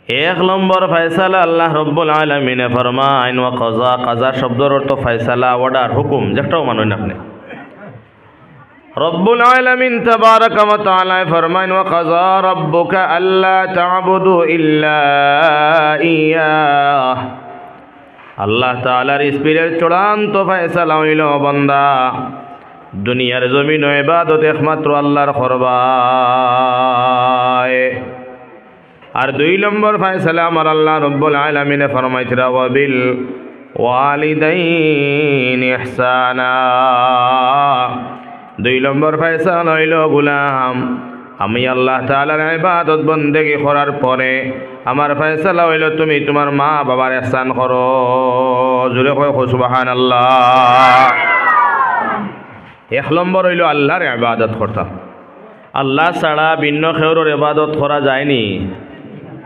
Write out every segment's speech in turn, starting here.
এক নম্বর ফয়সালা আল্লাহ রব্বুল আলামিনে ফরমাইন ওয়া কাযা। কাযা শব্দের অর্থ ফয়সালা, অর্ডার, হুকুম, যেটাও মানুন আপনি। রব্বুল আলামিন তাবারাকা ওয়া তাআলা ফরমাইন ওয়া কাযা রাব্বুকা আল্লা তা'বুদু ইল্লা ইয়্যাহ। আল্লাহ তাআলার স্পিরিটের চূড়ান্ত ফয়সালা হইল বান্দা দুনিয়ার জমিন ও ইবাদত একমাত্র আল্লাহর করবায়। আর দুই নম্বর ফয়সালা আমার আল্লাহ রব্বুল আলামিনে ফরমাইতরা ওয়া বিল ওয়ালিদাইনি ইহসানা। দুই নম্বর ফয়সালা হইল গোলাম আমি আল্লাহ তাআলার ইবাদত বন্দেগি করার পরে আমার ফয়সালা হইল তুমি তোমার মা বাবার ইহসান করো। জোরে কও সুবহানাল্লাহ। এক নম্বর হইল আল্লাহর ইবাদত করতা। আল্লাহ ছাড়া ভিন্ন কেউর ইবাদত করা যায়নি,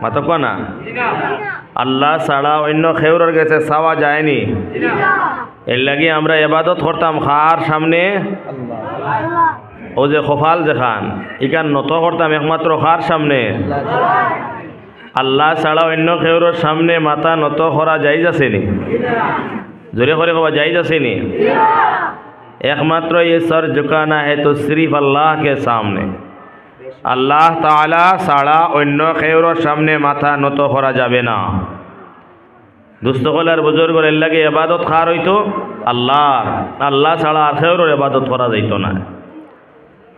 মাতা কো না? আল্লাহ ছাড়া অন্য কেউর কাছে চাওয়া যায়নি। এর লাগি আমরা ইবাদত করতাম কার সামনে? ও যে কপাল যেখান ইকান নত করতাম একমাত্র কার সামনে? আল্লাহ ছাড়া অন্য কেউর সামনে মাথা নত করা যাইজ আসেনি? জোরে করে কবা যাইজ আসেনি? একমাত্র ये सर झुकाना है तो सिर्फ अल्लाह के सामने। আল্লাহ তাআলা ছাড়া অন্য কেউর সামনে মাথা নত করা যাবে না। দুস্থকলার বুজুর্গর এর লাগে ইবাদত কার হইতো? আল্লাহর। আল্লাহ ছাড়া আর কেউর ইবাদত করা যাইতো না,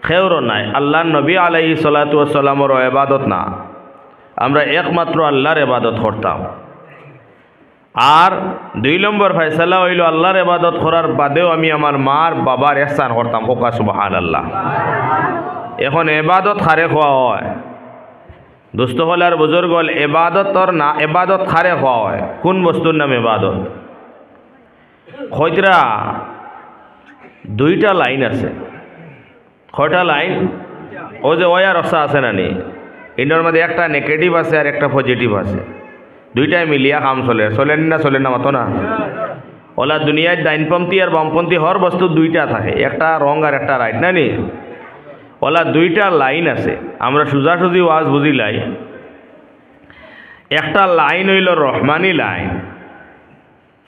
কেউর নাই। আল্লাহর নবী আলাইহিস সালাতু ওয়াস সালামের ইবাদত না, আমরা একমাত্র আল্লাহর ইবাদত করতাম। আর দুই নম্বর ফয়সালা হইল আল্লাহর ইবাদত করার বাদেও আমি আমার মার বাবার ইহসান করতাম। কোকা সুবহানাল্লাহ। এখন ইবাদত খারে খাওয়া হয় দোস্ত হলার বুজুর্গ হল ইবাদতর না, ইবাদত খারে খাওয়া হয় কোন বস্তুর নাম ইবাদত? খৈতরা দুইটা লাইন আছে। কয়টা লাইন? ও যে ওয়া রসা আছে না নি, এটার মধ্যে একটা নেগেটিভ আছে আর একটা পজিটিভ আছে। দুইটাই মিলিয়া কাম চলে। চলেন না? চলেন না মতো না? ওলা দুনিয়ায় ডাইনপন্থী আর বামপন্থী হর বস্তু দুইটা থাকে, একটা রং আর একটা রাইট না নি? ওলা দুইটা লাইন আছে। আমরা সোজাসুজি ওয়াজ বুঝিলাই। একটা লাইন হইল রহমানি লাইন,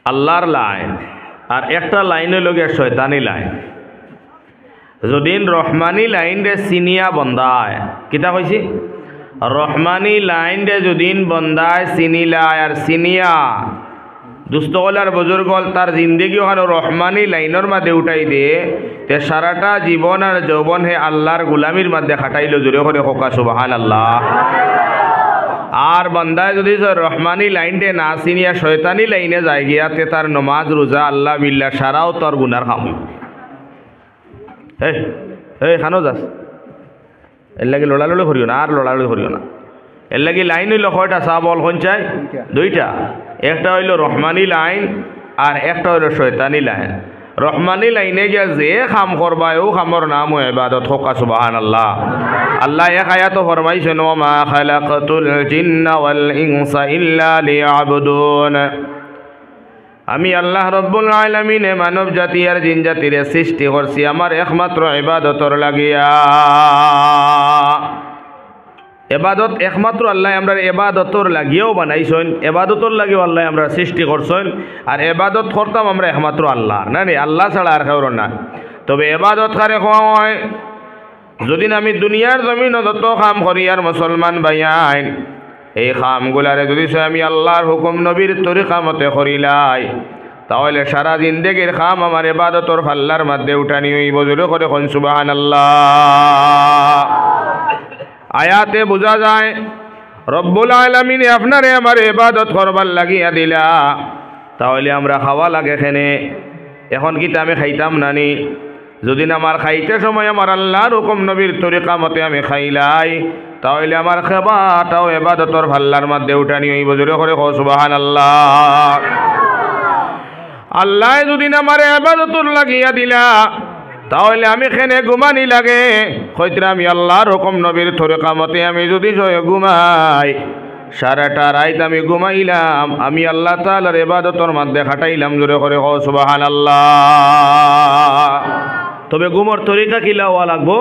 আল্লাহর লাইন, আর একটা লাইন হইল গিয়ে শয়তানি লাইন। যদিন রহমানি লাইন রে চিনিয়া বন্দায়, কিতা কইছি? রহমানি লাইন রে যদিন বন্দায় চিনিলায় আর চিনিয়া দুস্থকলার বুজুর্গল তার জিন্দগি ওখানে রহমানি লাইনের মধ্যে উঠাই দিয়ে তে সারাটা জীবন আর যৌবন হে আল্লাহর গুলামির মধ্যে খাটাইল। জোরে করে কোকা সুবহানাল্লাহ। আর বন্দায় যদি রহমানি লাইনটে না চিনিয়া শয়তানি লাইনে যায় গিয়াতে তার নমাজ রোজা আল্লাহ বিল্লাহ সারাও তোর গুনার খাম। এই খানো যাস, এর লাগি লড়ালড়ি করিও না, আর লড়ালড়ি করিও না। এর লাগি লাইন হইল কয়টা? চা বল কোনটাই? দুইটা। একটা হইল রহমানি লাইন আর একটা হইল শয়তানি লাইন। রহমানি লাইনে গিয়া যে কাম করবা ও কামর নাম ও ইবাদত। হোকা সুবহানাল্লাহ। আল্লাহ এক আয়াত ফরমাইছেন ওয়া মা খালাকাতুল জিন্না ওয়াল ইনসা ইল্লা লিয়াবুদুন। আমি আল্লাহ রব্বুল আলামিনে মানব জাতি আর জিন জাতির সৃষ্টি করছি আমার একমাত্র ইবাদতর লাগিয়া। এবাদত একমাত্র আল্লাহ আমরা এবাদতর লাগিয়েও বানাইছেন, এবাদতর লাগিয়েও আল্লাহ আমরা সৃষ্টি করছেন। আর এবাদত করতাম আমরা একমাত্র আল্লাহ না নি, আল্লাহ ছাড়া আর কারো না। তবে এবাদত কারে খাওয়া হয়? যদি আমি দুনিয়ার জমিন যত কাম করি আর মুসলমান ভাইয়াইন এই কামগুলারে যদি আমি আল্লাহর হুকুম নবীর তরিকা মতে করিলাই তাহলে সারা জিন্দেগির কাম আমার এবাদতর ফাল্লার মধ্যে উঠানি হইব। জোরে করে কোন সুবহানাল্লাহ। আয়াতে বোঝা যায় রব্বুল আলামিন আপনারে আমার ইবাদত করবার লাগিয়া দিলা, তাহলে আমরা খাওয়া লাগে এখানে। এখন কিতা আমি খাইতাম নানি? যদি আমার খাইতে সময় আমার আল্লাহর হুকুম নবীর তরিকা মতে আমি খাইলাই তাহলে আমার খাবাটাও ইবাদতর ফাল্লার মধ্যে উঠানি হইব। জোরে করে কও সুবহানাল্লাহ। আল্লাহ যদি আমার ইবাদতর লাগিয়া দিলা তাহলে আমি খেনে ঘুমানি লাগে হয়তো আমি আল্লাহর হুকুম নবীর তরিকা মতে আমি যদি ঘুমাই সারাটা রাত আমি ঘুমাইলাম, আমি আল্লাহ তাআলার ইবাদতর মধ্যে খাটাইলাম। জোরে করে কও সুবহানাল্লাহ। তবে ঘুমর তরিকা কি লওয়া লাগবো?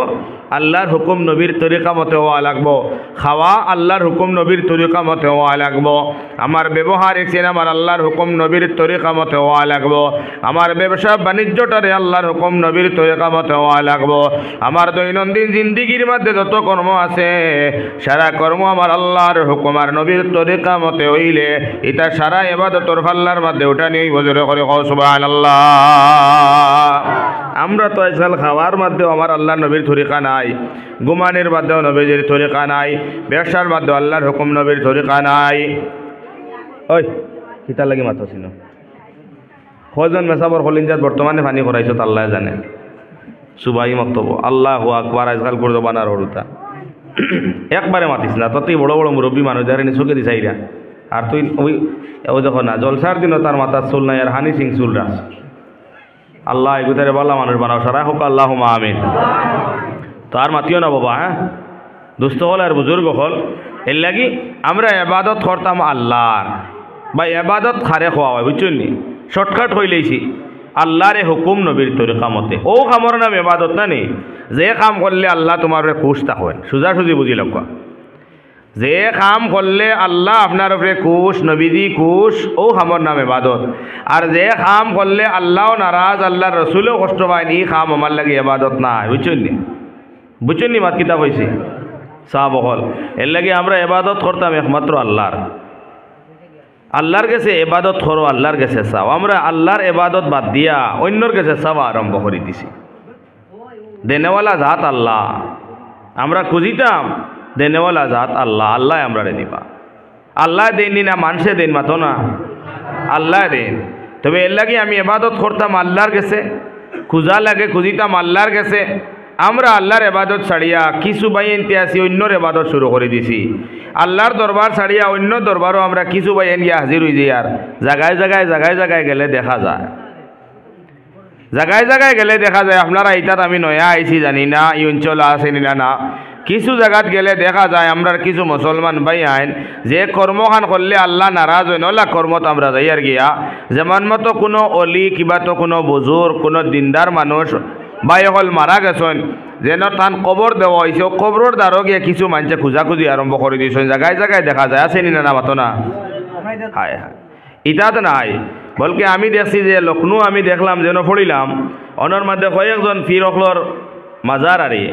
আল্লাহর হুকুম নবীর তরিকা মতে হওয়া লাগবো, খাওয়া আল্লাহর হুকুম নবীর তরিকা মতে হওয়া লাগবো, আমার ব্যবহার এসেন আমার আল্লাহর হুকুম নবীর তরিকা মতে হওয়া লাগবো, আমার ব্যবসা বাণিজ্যটারে আল্লাহর হুকুম নবীর তরিকা মতে হওয়া লাগবো, আমার দৈনন্দিন জিন্দিগির মধ্যে যত কর্ম আছে সারা কর্ম আমার আল্লাহর হুকুম আর নবীর তরিকা মতে হইলে এটা সারা ইবাদতর ফাল্লার মধ্যে ওটা নিয়েই বজরে করে সুবহানাল্লাহ। আমরা তো আজকাল খাওয়ার মধ্যেও আমার আল্লাহর নবীর তরিকা নাই, ঘুমানের মধ্যেও নবীর তরিকা নাই, ব্যবসার মধ্যেও আল্লাহর হুকুম নবীর তরিকা নাই। ওই কিতা লাগি মাত্র ছিল কজন মেসাবর হলিনজাত বর্তমানে পানি করাইছ আল্লাহ জানে। সুবাই মক্তব্য আল্লাহু আকবার আজকাল করে বানার হরুতা একবারে মাতিস না, ততই বড় বড় মুরব্বী মানুষ যারা চোখে দিছাইরা আর তুই ওই দেখো না জলসার দিনও তার মাথার চুল নাই আর হানি সিং চুল রাস। আল্লাহ এগুতারে বলা মানুষ বানাও সারা হোক আল্লাহ আমিন। তো আর মাতিও না বাবা, হ্যাঁ দুস্থ হল আর বুজুর্গ হল, এর লাগি আমরা এবাদত করতাম আল্লাহর বা এবাদত খারে খোয়া হয় বুঝছেন নি, শর্টকাট হইলেইছি আল্লাহরে হুকুম নবীর তরিকা মতে। ও কামর নাম এবাদত না নি, যে কাম করলে আল্লাহ তোমার খুশ থাকেন, সোজাসুজি বুঝি লক্ষ্য, যে কাম করলে আল্লাহ আপনার উপরে খুশ নবীদি খুশ ও কামর নাম এবাদত। আর যে কাম করলে আল্লাহ নারাজ আল্লাহ রসুলেও কষ্ট পায় নি কাম আমার লাগে এবাদত নাই বুঝছেন নি, বুঝছেন নি মাত কিতাব হয়েছে সাহ বহল। এর লাগে আমরা এবাদত করতাম একমাত্র আল্লাহর, আল্লাহর কাছে এবাদত করো আল্লাহর কাছে চাও। আমরা আল্লাহর এবাদত বাদ দিয়া অন্যর কাছে চাওয়া আরম্ভ করে দিছি। দেনেওয়ালা জাত আল্লাহ, আমরা খুঁজিতাম দেনেওয়ালা জাত আল্লাহ, আল্লাহ আমরা দিবা। আল্লাহ দেননি না মানুষে দেন মাতো না, আল্লাহ দেন। তবে এর লাগে আমি এবাদত করতাম আল্লাহর কাছে, খুঁজা লাগে খুঁজিতাম আল্লাহর কাছে। আমরা আল্লাহর এবাদত ছাড়িয়া কিছু বাই এনতে আসি অন্যর এবাদত শুরু করে দিছি। আল্লাহর দরবার ছাড়িয়া অন্য দরবারও আমরা কিছু বাই এন গিয়ে হাজির হয়ে যাই। আর জায়গায় জায়গায় জায়গায় জায়গায় গেলে দেখা যায়, জায়গায় জায়গায় গেলে দেখা যায় আপনারা এইটাত আমি নয়া আইছি জানি না এই অঞ্চল আছে না না, কিছু জায়গাত গেলে দেখা যায় আমরা কিছু মুসলমান ভাই আইন যে কর্মখান করলে আল্লাহ নারাজ হয় নলা কর্মত আমরা যাই আর গিয়া। যেমন মতো কোনো অলি কিবা তো কোনো বুজুর্গ কোনো দিনদার মানুষ ভাই হল মারা গেছেন যেন তান কবর দেওয়া হয়েছে, কবরের দ্বারও গিয়ে কিছু মানুষে খোঁজাখুঁজি আরম্ভ করে দিয়েছেন, জায়গায় জায়গায় দেখা যায় আছে না মাতো না। হায় হায় ইটাত নাই, বলকে আমি দেখছি যে লখনৌ আমি দেখলাম যেন পড়িলাম অনর মধ্যে কয়েকজন ফিরকলর মাজার আরে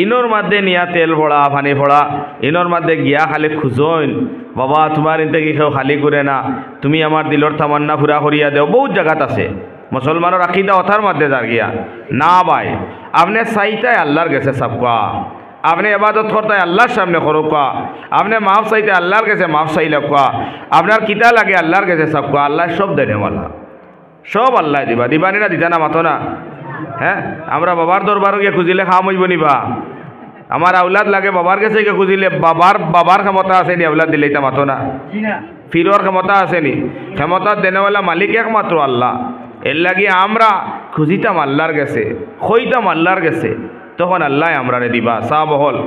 ইনোর মধ্যে নিয়া তেল ভরা পানি ভরা ইনোর মধ্যে গিয়া খালি খুঁজইন বাবা তোমার ইনতে কি কেউ খালি করে না, তুমি আমার দিলর তামান্না পুরা করিয়া দেও। বহুত জায়গাত আছে মুসলমানের আকিদা অথার মধ্যে যার গিয়া না ভাই, আপনি চাইতাই আল্লাহর গেছে সবকা, আপনি এবাদত করতে আল্লাহর সামনে করুকা, আপনি মাফ চাইতে আল্লাহর কাছে মাফ চাইলকা, আপনার কিতা লাগে আল্লাহর কাছে সবকা, আল্লাহ সব দেনেওয়ালা, সব আল্লাহ দিবা। দিবানি না দিতা না মাতো না। হ্যাঁ আমরা বাবার দরবার গিয়ে খুঁজিলে খাওয়া মজব নিবা, আমার আউলাদ লাগে বাবার কাছে গিয়ে খুঁজিলে বাবার ক্ষমতা আছে নি আউলাদ দিলে এটা মাতো না। ফিরোর ক্ষমতা আছে নি, ক্ষমতা দেনেওয়ালা মালিক একমাত্র আল্লাহ। এর লাগি আমরা খুঁজিতাম আল্লাহর গেছে, খইতাম আল্লাহর গেছে, তখন আল্লাহ আমরা দিবা। চা বহল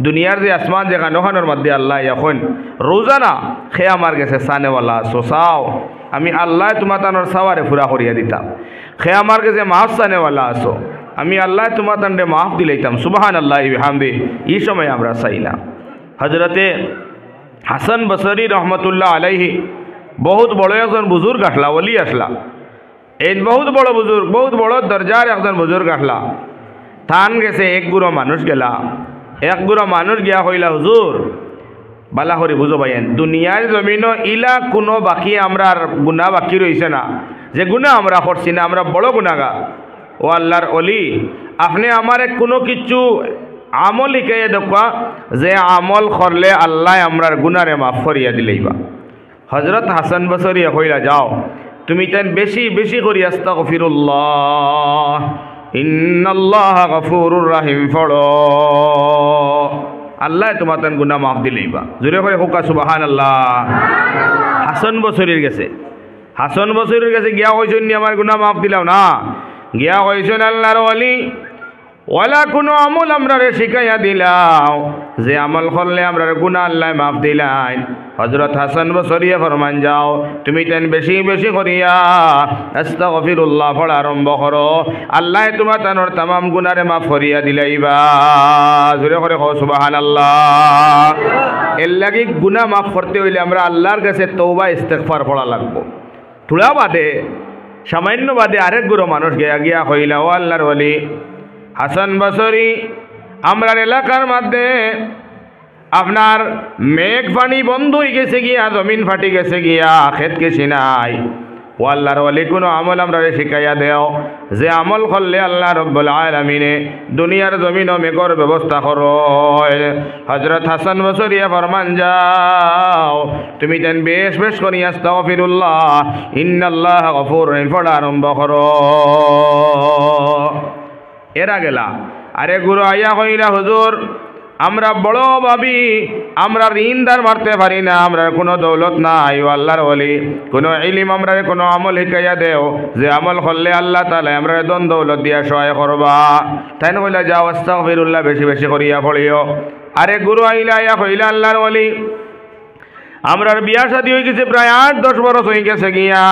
দুনিয়ার যে আসমান যে কানোখানোর মধ্যে আল্লাহ এখন রোজানা সে আমার গেছে সানেওয়ালা চাও আমি আল্লাহ তোমার তানোর সাওয়ারে ফুরা করিয়া দিতাম, সে আমার কাছে মাফ সানেওয়ালা আসো আমি আল্লাহ তোমার তান্ডে মাফ দিলাইতাম। সুবহান আল্লাহ বিহামদি। এই সময় আমরা চাই না। হজরতে হাসান বসরি রহমতুল্লাহ আলাইহি বহুত বড় একজন বুজুর্গ আসলা, ওলি আসলা, এই বহুত বড় বুজুর্গ বহুত বড় দরজার একজন বুজুর্গ আসলা। থান গেছে এক গুঁড়ো মানুষ গেলা, এক গুঁড়ো মানুষ গিয়া কইলা হুজুর বালা করে বুঝো ভাইয়েন দুনিয়ার জমিনও ইলা কোনো বাকি আমরা গুণা বাকি রয়েছে না, যে গুণা আমরা করছি না আমরা বড় গুণাগার। ও আল্লাহর অলি আপনি আমার কোনো কিছু আমল শিখাইয়া দেখা যে আমল করলে আল্লাহ আমরার গুণারে মাফ করিয়া দিলেইবা। হজরত হাসান বসরি কইলা যাও তুমি তেন বেশি বেশি করি আস্তাগফিরুল্লাহ ইন্নাল্লাহ গফুরুর রহিম পড়ো, আল্লাহ তোমার তেন গুনাহ মাফ দিলেইবা। জোরে করে হোকা সুবহানাল্লাহ। হাসান বসরির গেছে, হাসান বসরির কাছে গিয়া কইছেন আমার গুনাহ মাফ দিলাও না, গিয়া কইছেন আল্লাহর ওলি ওয়ালা কোনো আমল আমরা শিখাইয়া দিলাও যে আমল করলে আমরা গুনাহ আল্লাহ মাফ দিলাইন। হযরত হাসান বসরিয়া ফরমান যাও তুমি তেন বেশি বেশি করিয়া আস্তাগফিরুল্লাহ পড়া আরম্ভ করো, আল্লাহ তোমার তানোর তামাম গুনারে মাফ করিয়া দিলাইবা। জোরে করে কও সুবহানাল্লাহ। এর লাগি গুনাহ মাফ করতে হইলে আমরা আল্লাহর কাছে তওবা ইস্তেগফার পড়া লাগবো। থোড়া বাদে সামান্য বাদে আরেক গুরু মানুষ গিয়া গিয়া কইলা ও আল্লাহর ওলি হাসান বসরি আমরার এলাকার মধ্যে আপনার মেঘ পানি বন্ধ হয়ে গেছে গিয়া, জমিন ফাটি গেছে গিয়া, খেত কিছু নাই। ও আল্লাহর ওলি কোনো আমল আমরা শিখাইয়া দেও যে আমল করলে আল্লাহ রব্বুল আলামিনে দুনিয়ার জমিন ও মেঘর ব্যবস্থা করো। হযরত হাসান বসরিয়া ফরমান যাও তুমি তেন বেশ বেশ করি আস্তাগফিরুল্লাহ ইন্নাল্লাহ গফুর রহিম পড়া আরম্ভ করো। এরা গেলা আরে গুরু আইয়া কইলা হুজুর আমরা বড় ভাবি আমরা ঋণদার মারতে পারি না, আমরা কোনো দৌলত নাই। ও আল্লাহর ওলি কোনো ইলম আমরা কোনো আমল শিখাইয়া দেও যে আমল করলে আল্লাহ তাআলা আমরা দন দৌলত দিয়া সহায় করবা। তাই না কইলা যাও আস্তাগফিরুল্লাহ বেশি বেশি করিয়া পড়িও। আরে গুরু আইলা আইয়া কইলা আল্লাহর ওলি আমরার বিয়া শাদী হয়ে গেছে প্রায় 8-10 বছর হয়ে গেছে গিয়া,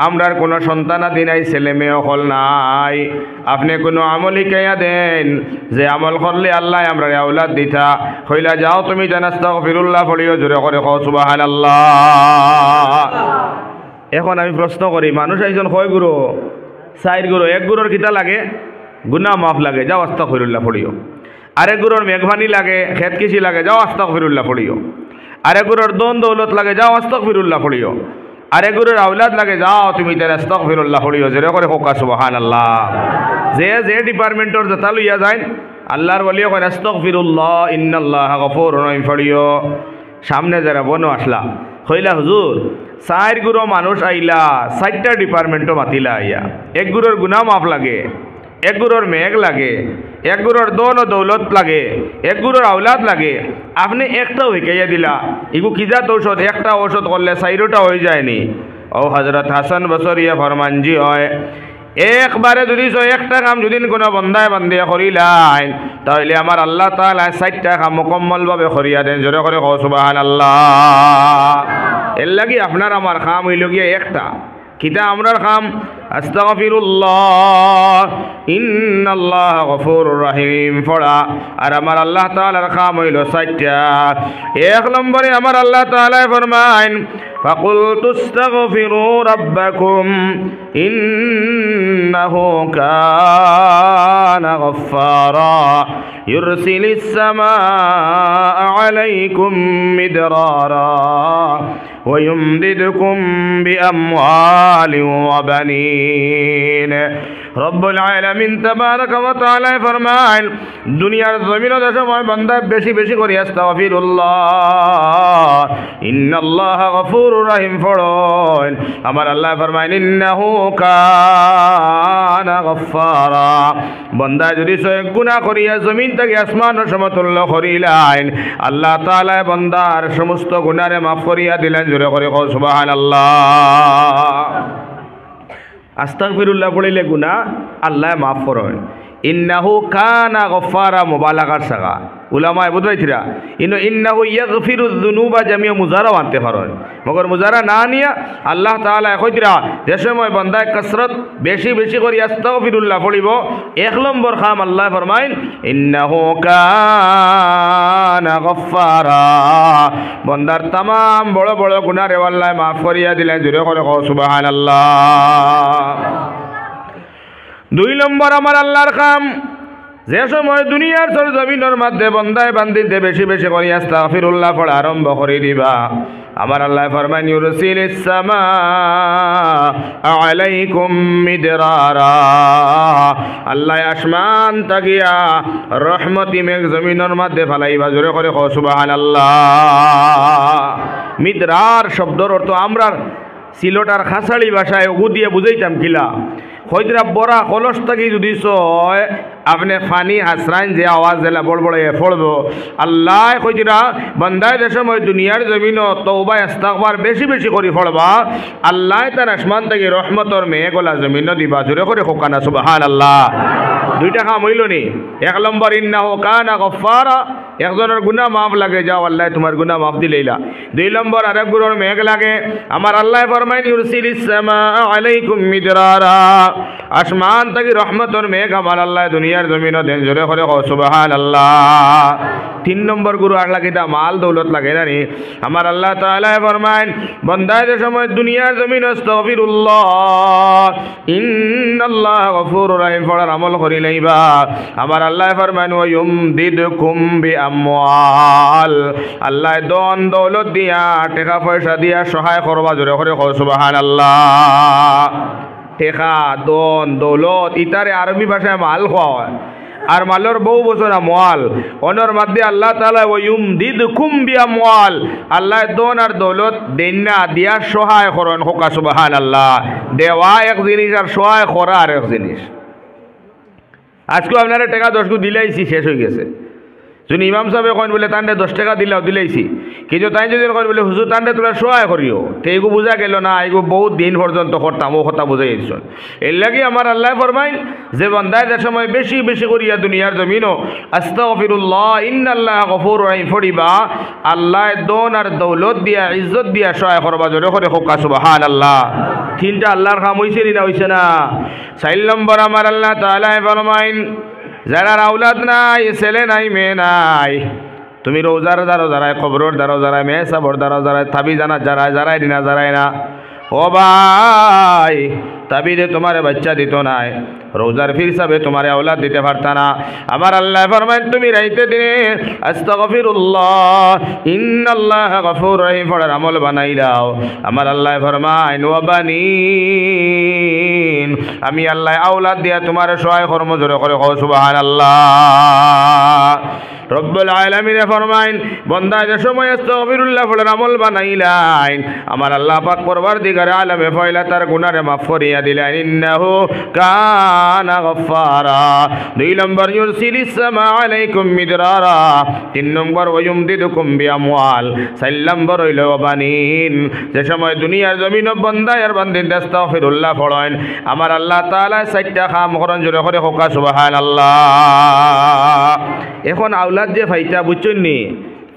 আমরার কোনো সন্তানাদি নাই, ছেলে মেয়ে হল নাই। আপনি কোনো আমল শিখাইয়া দেন যে আমল করলে আল্লাহ আমরা আওলাদ দিতা। কইলা যাও তুমি আস্তাগফিরুল্লাহ পড়িও, জোরে করে কও সুবহানাল্লাহ। এখন আমি প্রশ্ন করি মানুষ একজন কয় গুরু চার গুরু, এক গুরুর কিতা লাগে গুনাহ মাফ লাগে, যাও আস্তাগফিরুল্লাহ পড়িও। আরেক গুরুর মেঘবানি লাগে, খেত কৃষি লাগে, যাও আস্তাগফিরুল্লাহ পড়িও। আরে গুরুর দন দৌলত লাগে, যাও আস্তাগফিরুল্লাহ পড়িও। আরে গুরুর আওলাদ লাগে, যাও তুমি তার আস্তাগফিরুল্লাহ পড়িও, জোরে করে হোক সুবহানাল্লাহ। যে যে ডিপার্টমেন্টর যেটা লইয়া যায় আল্লাহর ওলি কয় আস্তাগফিরুল্লাহ ইন্নাল্লাহ গফুরুর রহিম পড়িও। সামনে যারা বনো আসলা কইলা হুজুর 4 গুরু মানুষ আইলা 4টা ডিপার্টমেন্টও মাতিলা আইয়া, এক গুরুর গুনাহ মাফ লাগে, এক গুরুর মেঘ লাগে, এক গুরুর দন ও দৌলত লাগে, এক গুরুর আওলাদ লাগে, আপনি একটা শিখাইয়া দিলা। এগু কিজাত ঔষধ, একটা ঔষধ করলে 4টা হয়ে যায়নি। ও হযরত হাসান বসরিয়া ফরমানজি হয় একবারে যদি একটা কাম যদি কোনো বন্দায় বান্দিয়া করিলাই তাহলে আমার আল্লাহ তাআলা 4টা কাম মুকম্মলভাবে করিয়া দেন। জোরে করে কও সুবহানাল্লাহ। এর লাগি আপনার আমার কাম হইল গিয়ে একটা, কিতা আমরার কাম আস্তাগফিরুল্লাহ ইন্নাল্লাহ গফুরুর রহিম পড়া। আর আমার আল্লাহ তাআলার কাম হইল 4টা। এক নম্বরে আমার আল্লাহ তাআলা ফরমায় ফাকুলতু আস্তাগফিরু রাব্বাকুম ইন্নাহু কানা গফফারা ইউরসিলিস সামাআ আলাইকুম মিদরারা ওয়া ইউমদিদকুম বিআমওয়ালিন ওয়া বানিন। রব্বুল আলামিন তাবারাকা ওয়া তাআলা ফরমায় দুনিয়ার জমিনে যে সময় বান্দা বেশি বেশি করে আস্তাগফিরুল্লাহ ইন্নাল্লাহ গফুরুর রহিম পড়েন, আমার আল্লাহ ফরমায় ইন্নাহু কানা গফফারা। বান্দা যদি গুনাহ করিয়া জমিন থেকে আসমান সমতুল্য করিলেন আল্লাহ তাআলা বান্দার সমস্ত গুনাহরে মাফ করিয়া দিলেন। জোরে করে কও সুবহানাল্লাহ। আস্তাগফিরুল্লাহ পড়িলে গুনাহ আল্লাহ মাফ করেন। ইন্নাহু কানা গফফারা মুবালাগার সাগা উলামায়ে বুঝাইছিরা ইন্নাহু ইয়াগফিরুয যুনুবা জামিয়া মুজারা আনতে পারেন, মগর মুজারা না নিয়া আল্লাহ তাআলা কইরা যে সময় বান্দায় কসরত বেশি বেশি করে আস্তাগফিরুল্লাহ পড়িব 1 নম্বর কাম আল্লাহ ফরমায় ইন্নাহু কানা গফফারা। বান্দার तमाम বড় বড় গুনাহ আল্লাহ মাফ করিয়া দিলেন। জোরে করে কও সুবহানাল্লাহ। 2 নম্বর আমার আল্লাহর কাম যে সময় দুনিয়ার জমিনের মধ্যে বন্দায় বান্দিতে বেশি বেশি করে আস্তাগফিরুল্লাহ পড়া আরম্ভ করে দিবা আমার আল্লাহ ফরমান ইউরসিলিস সামাআ আলাইকুম মিদরারা। আল্লাহ আসমান তাকিয়া রহমতি মেঘ জমিনের মধ্যে ফালাইবা। জোরে করে কও সুবহানাল্লাহ। মিদরার শব্দের অর্থ আমরা সিলোটার খাসাড়ি ভাষায় ওগু দিয়ে বুঝাইতাম কিলা হইদরা বড়া কলস থাকি যদি সয় আপনি ফানি হাসরাইন যে আওয়াজ দিলা বড় বড় পড়ব আল্লাহ কইরা বান্দায় যে সময় দুনিয়ার জমিন তওবা ইস্তিগফার বেশি বেশি করে পড়বা আল্লাহ তার আসমান থেকে রহমতর মেঘলা জমিন দিবা জোরে করে হোকানা সুবহানাল্লাহ। দুইটা কাম হইল নি। এক নম্বর ইন্নাহু কানা গফফারা, একজনের গুনাহ মাফ লাগে যাও আল্লাহ তোমার গুনাহ মাফ দিলেইলা। দুই নম্বর আরেক গুণের মেঘ লাগে আমার আল্লাহ ফরমাইন ইউরসিলিস সামা আলাইকুম মিদরারা, আসমান থেকে রহমতর মেঘ আমার আল্লাহ দুনিয়ার জমিন দেন জোরে করে সুবহানাল্লাহ। তিন নম্বর গুরু আল্লাহ কিতা মাল দৌলত লাগে না নি আমার আল্লাহ তাআলা ফরমাইন বান্দাদের সময় দুনিয়ার জমিন আস্তাগফিরুল্লাহ ইন্নাল্লাহ গফুরুর রহিম পড়ার আমল করিলেইবা আমার আল্লাহ ফরমাইন ওয়া ইউমদিদকুম বিআমওয়াল, আল্লাহ দন দৌলত দিয়া টাকা পয়সা দিয়া সহায় করবা জোরে করে সুবহানাল্লাহ। টাকা দন দৌলত ইতারে আরবি ভাষায় মাল হয় আর মালের বহু বছর আমওয়াল অনর মধ্যে আল্লাহ তাআলা ওয়ুমদিদকুম বিআমওয়াল, আল্লাহ দন আর দৌলত দেনা দিয়া সহায় করন হোকা সুবহানাল্লাহ। দেওয়া এক জিনিস আর সহায় করা আর এক জিনিস। আজকে আপনারা টাকা 10 গু দিলাইছি শেষ হয়ে গেছে। যদি ইমাম সাহেব কইন বলে তান্ডে 10 টাকা দিলাইছি কিন্তু তাই যদি কইন বলে হুজুর তান্ডে তোরা সহায় করিও তো এগু বোঝা গেল না, এগু বহুত দিন পর্যন্ত করতাম ও কথা বুঝাই দিচ্ছেন। এর লাগে আমার আল্লাহ ফরমাইন যে বান্দায় যে সময় বেশি বেশি করিয়া দুনিয়ার জমিনও আস্তাগফিরুল্লাহ ইন্নাল্লাহ গফুরুর রহিম ফড়িবা আল্লাহ দন আর দৌলত দিয়া ইজ্জত দিয়া সহায় করবা জোরে করে হোকা সুবহানাল্লাহ। তিনটা আল্লাহর কাম হইছে না হইছে না। 4 নম্বর আমার আল্লাহ তাআলা ফরমাইন যারা আওলাদ নাই ছেলে নাই মেয়ে নাই তুমি রোজার দ্বারা যারাই কবরের দ্বারা যারাই মেয়ে সাবর দ্বারা যারাই তাবি জানা যারাই দিনা যারাই না ও ভাই তাবিদে তোমার বাচ্চা দিত নাই রোজার ফির সাবে তোমার আওলাদ দিতে পারতা না। আমার আল্লাহ ফরমায় তুমি রাইতে দিনে আস্তাগফিরুল্লাহ ইন্নাল্লাহ গফুরুর রহিম পড়ার আমল বানাই দাও। আমার আল্লাহ ফরমায় ওয়া বানিন, আমি আল্লাহ আওলাদ দিয়া তোমার সহায় কর্ম জোরে করে সুবহানাল্লাহ। রব্বুল আলামিন ফরমাইন বান্দা যে সময় আস্তাগফিরুল্লাহ পড়ার আমল বানাইলাইন আমার আল্লাহ পাক পরওয়ারদিগার আলমে ফয়লা তার গুনাহে মাফ করিয়া দিলেন ইন্নাহু কানা গফফারা। 2 নম্বর ইউরসিলিস সামা আলাইকুম মিদরারা। 3 নম্বর ওয়ুমদিদকুম বিআমওয়াল। 4 নম্বর হইল বানিন, যে সময় দুনিয়ার জমিন বান্দা আর বান্দিন আস্তাগফিরুল্লাহ পড়েন আমার আল্লাহ তাআলা 4টা কাম করেন জোরে করে হোকা সুবহানাল্লাহ। এখন আওলাদ যে ভাইটা বুঝছেন নি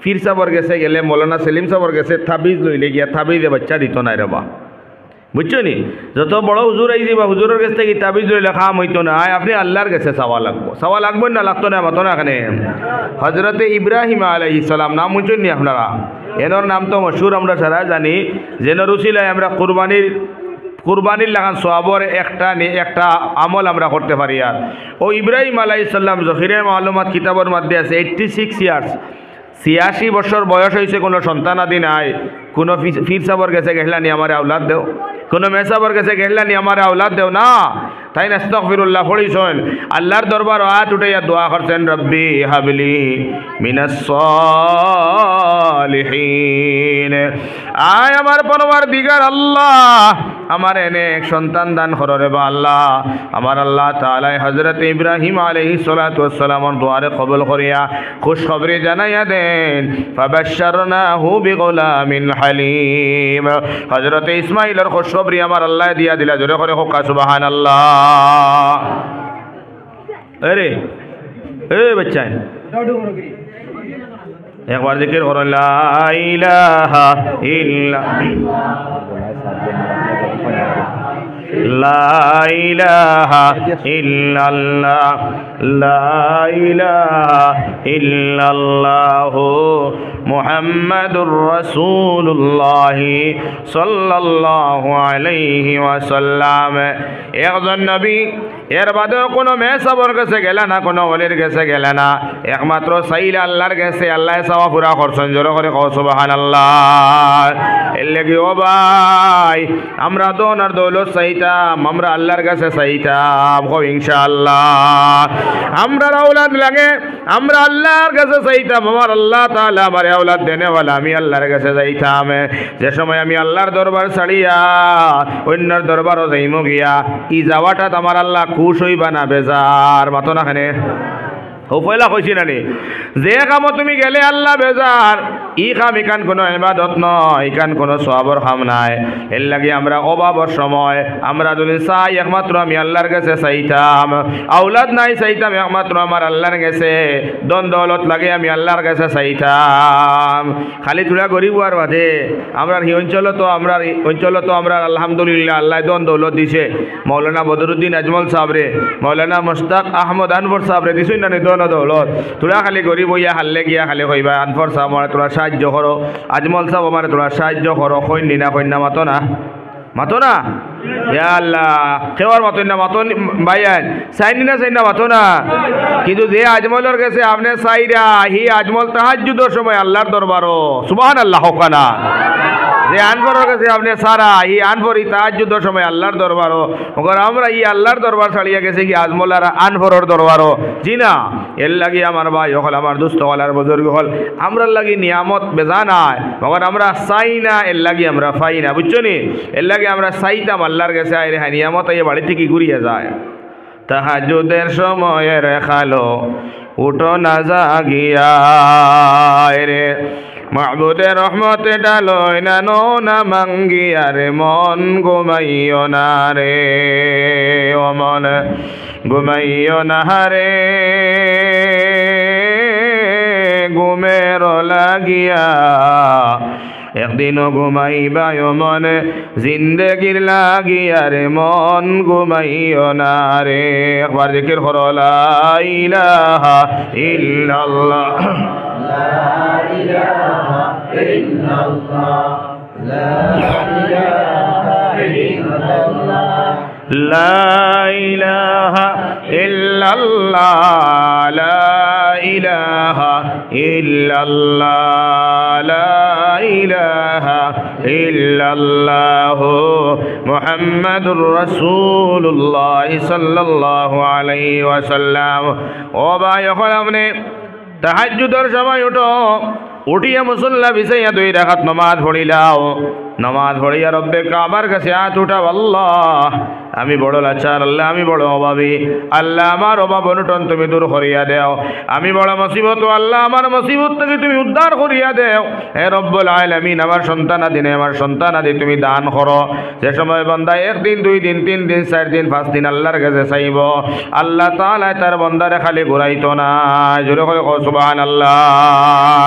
ফির সাবর গেছে গেলে মৌলানা সেলিম সাবর গেছে তাবিজ লইলে গিয়া তাবিজে বাচ্চা দিত নাই রে বা বুঝছো নি। যত বড় হুজুর আই যাবা হুজুরের কাছ থেকে তাবিজ লইলে খাম হইতো না, আপনি আল্লাহর কাছে চাওয়া লাগবো না লাগতো না মাতো না। এখানে হজরতে ইব্রাহিম আলাইহিস সালাম নাম বুঝছেন নি আপনারা? এনার নাম তো মশহুর আমরা সারা জানি। যেন রুসিলায় আমরা কুরবানির লাগান সোয়াবর একটা আমল আমরা করতে পারি। আর ও ইব্রাহিম আলাইহিস সালাম জখিরে মালুমাত কিতাবের মধ্যে আছে 86 ইয়ার্স 86 বছর বয়স হয়েছে, কোনো সন্তান আদি নাই। কোনো ফির সাবর গেছে গেহলানি আমার আওলাদ দেও, কোনো মেসাবর গেছে গেহলানি আমার আওলাদ দেও না। তাই আস্তাগফিরুল্লাহ পড়িছেন আল্লাহর দরবার হাত উঠাইয়া দোয়া করছেন রব্বি হাবলি মিনাস সালিহিন, আয় আমার পরওয়ারদিগার আল্লাহ আমার এনে এক সন্তান দান করো রে বা আল্লাহ। আমার আল্লাহ তাআলা হযরত ইব্রাহিম আলাইহিস সালাতু ওয়াস সালামের দোয়ারে কবুল করিয়া খুশখবরি জানাইয়া দেন ফাবাশশারনাহু বিগুলামিন হালিম। হযরত ইসমাঈলের খুশখবরি আমার আল্লাহ দিয়া দিলা জোরে করে হোক সুবহানাল্লাহ। अरे ए बच्चा एक बार जिक्र करो ला इलाहा इल्लल्लाह ला इलाहा इल्लल्लाह मुहम्मदुर रसूलुल्लाह सल्लल्लाहु अलैहि वसल्लम। একজন নবী এর বাদেও কোনো মেসাবর কাছে গেলে না, কোনো ওলির কাছে গেলে না, একমাত্র সাইল আল্লাহর কাছে আল্লাহ চাওয়া পুরা করছেন জোরে করে কও সুবহানাল্লাহ। এর লাগি ও ভাই আমরা দন আর দৌলত চাইতে চাইতাম আমরা আল্লাহর কাছে চাইতাম ইনশাআল্লাহ আমরা আওলাদ লাগে আমরা আল্লাহর কাছে চাইতাম আমার আল্লাহ তাআলা আমার আওলাদ দেনেওয়ালা আমি আল্লাহর কাছে যাইতাম যে সময় আমি আল্লাহর দরবার ছাড়িয়া অন্যর দরবারও যাইমু গিয়া ই যাওয়াটা আমার আল্লাহ খুশ হইবা না বেজার মাতো না খানে ও পয়লা কইছি নানি যে কামো তুমি গেলে আল্লাহ বেজার ই কাম ইকান কোনো ইবাদত নয় ইকান কোনো সওয়াবের কাম নাই এর লাগি আমরা অভাবের সময় আমরা যদি চাই একমাত্র আমি আল্লাহর কাছে চাইতাম আওলাদ নাই চাইতাম একমাত্র আমার আল্লাহর কাছে দন দৌলত লাগে আমি আল্লাহর কাছে চাইতাম খালি তুলা গরিব আর বাদে আমরা এই অঞ্চল তো আমরা আলহামদুলিল্লাহ আল্লাহ দন দৌলত দিছে মৌলানা বদরুদ্দিন আজমল সাহেবরে মৌলানা মুশতাক আহমদ আনফর সাহেবরে দিছই না দন দৌলত তোরা খালি গরিব হইয়া হারলে গিয়া খালি কইবা আনফর সাহেব আমার তোরা সাহায্য করো আজমল সাহেব আমার তোরা সাহায্য করো কইনি না কইনা মাতো না ইয়া আল্লাহ কেওয়ার মাতন না মাতন ভাইয়ান চাইনি না মাতো না কিন্তু যে আজমলের কাছে আপনি চাইরা হি আজমল তাহাজ্জুদের সময় আল্লাহর দরবারও সুবহানাল্লাহ হকানা যে আনফরের কাছে আপনি সারা ই আনফর ই তাহাজ্জুদের সময় আল্লাহর দরবারও মগর আমরা ই আল্লাহর দরবার ছাড়িয়া গেছে কি আজমল আর আনফরের দরবারও জি না এর লাগি আমার ভাই হল আমার দুস্থ হল আর বুজুর্গ হল আমরা লাগি নিয়ামত বেজা নাই মগর আমরা চাই না এর লাগি আমরা পাই না বুঝছো নি এর লাগি আমরা চাইতাম আল্লাহর কাছে আইরে হ্যাঁ নিয়ামত এই বাড়ি থেকে ঘুরিয়ে যায় তাহাজ্জুদের সময় রেখালো উঠো না জাগিয়া রে মাহবুদে রহমতে ডালয় না না মাঙ্গিয়া রে মন ঘুমাইও না রে ও মন ঘুমাইও না রে ঘুমের লাগিয়া একদিনও ঘুমাইবায় মনে জিন্দেগির লাগিয়া রে মন ঘুমাইও না রে একবার জিকির করো লা ইলাহা ইল্লাল্লাহ লা ইলাহা ইল্লাল্লাহ লা ইলাহা ইল্লাল্লাহ লা ইলাহা ইল্লাল্লাহ লা ইলাহা ইল্লাল্লাহ লা ইলাহা ইল্লাল্লাহ মুহাম্মাদুর রাসূলুল্লাহ সাল্লাল্লাহু আলাইহি ওয়াসাল্লাম ও ভাই এখন আপনি তাহাজ্জুদের সময় উঠিয়া মুসল্লা বিছাইয়া 2 রাকাত নামাজ পড়িলাও নামাজ পড়িয়া রব্বে কাবার কাছে হাত উঠাও আল্লাহ আমি বড় লাচার আল্লাহ আমি বড় অভাবী আল্লাহ আমার অভাব অনটন তুমি দূর করিয়া দেও আমি বড় মুসিবত আল্লাহ আমার মুসিবত থেকে তুমি উদ্ধার করিয়া দেও হে রব্বুল আলামিন আমার সন্তান আদি তুমি দান করো যে সময় বান্দা 1 দিন 2 দিন 3 দিন 4 দিন 5 দিন আল্লাহর কাছে চাইব আল্লাহ তাআলা তার বান্দারে খালি ঘুরাইতো না জোরে করে কও সুবহানাল্লাহ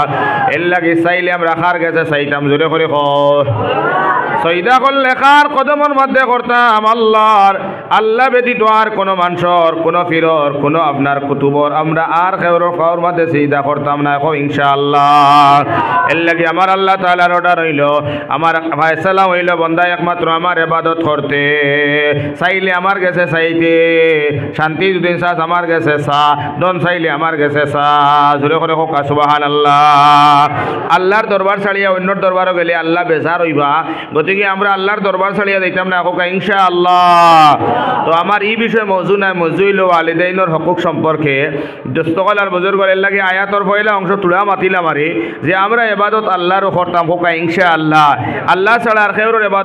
এর লাগি চাইলে আমরা রাখার কাছে চাইতাম জোরে করে কও সৈদা কল লেখার কদমের মধ্যে করতাম আল্লাহ ব্যতীত আর কোনো মানুষের কোনো ফিরর কোনো আপনার কুতুবর আমরা আর খাওয়ার মধ্যে সৈদা করতাম না এখন ইনশাআল্লাহ এর লাগে আমার আল্লাহ তাআলার অর্ডার হইল আমার ফয়সালা হইল বান্দা একমাত্র আমার ইবাদত করতে চাইলে আমার কাছে চাইতে শান্তি যদি চাস আমার কাছে চা দন চাইলে আমার কাছে চা জোরে করে হোক সুবহানাল্লাহ আল্লাহর দরবার ছাড়িয়া অন্যর দরবারও গেলে আল্লাহ বেজার হইবা গতিকে আমরা আল্লাহর দরবার ছাড়িয়া দিতাম না হোক ইনশাআল্লাহ তো আমার এই বিষয়ে মওজু নাই মওজু হইল ওয়ালিদাইনের হকুক সম্পর্কে দোস্তকল আর বুজুর্গের লাগে আয়াতর পয়লা অংশ তুলা মাতিলাম আরে যে আমরা ইবাদত আল্লাহর করতাম হোক ইনশাআল্লাহ আল্লাহ ছাড়া আর কেউর ইবাদত